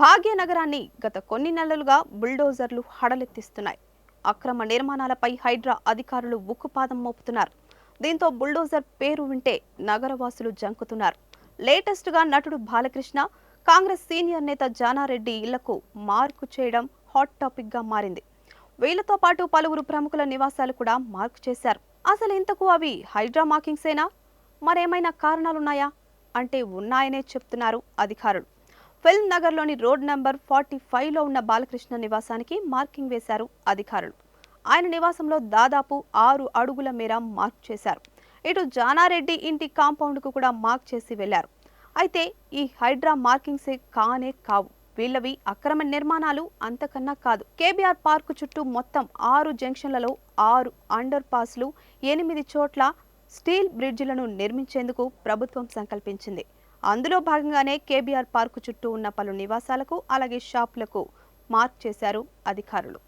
భాగ్యనగరాన్ని గత కొన్ని నెలలుగా బుల్డోజర్లు హడలెత్తిస్తున్నాయి. అక్రమ నిర్మాణాలపై హైడ్రా అధికారులు ఉక్కుపాదం మోపుతున్నారు. దీంతో బుల్డోజర్ పేరు వింటే నగరవాసులు జంకుతున్నారు. లేటెస్ట్ గా నటుడు బాలకృష్ణ, కాంగ్రెస్ సీనియర్ నేత జానారెడ్డి ఇళ్లకు మార్కు చేయడం హాట్ టాపిక్ గా మారింది. వీళ్లతో పాటు పలువురు ప్రముఖుల నివాసాలు కూడా మార్కు చేశారు. అసలు ఇంతకు అవి హైడ్రా మార్కింగ్సేనా, మరేమైనా కారణాలున్నాయా అంటే ఉన్నాయనే చెప్తున్నారు అధికారులు. ఫిల్మ్ నగర్లోని రోడ్ నంబర్ 45లో ఉన్న బాలకృష్ణ నివాసానికి మార్కింగ్ వేశారు అధికారులు. ఆయన నివాసంలో దాదాపు 6 అడుగుల మేర మార్క్ చేశారు. ఇటు జానారెడ్డి ఇంటి కాంపౌండ్కు కూడా మార్క్ చేసి వెళ్లారు. అయితే ఈ హైడ్రా మార్కింగ్సే కానే కావు. వీళ్ళవి అక్రమ నిర్మాణాలు అంతకన్నా కాదు. కేబీఆర్ పార్కు చుట్టూ మొత్తం 6 జంక్షన్లలో 6 అండర్ పాస్లు, 8 చోట్ల స్టీల్ బ్రిడ్జిలను నిర్మించేందుకు ప్రభుత్వం సంకల్పించింది. అందులో భాగంగానే కేబీఆర్ పార్కు చుట్టూ ఉన్న పలు నివాసాలకు, అలాగే షాపులకు మార్క్ చేశారు అధికారులు.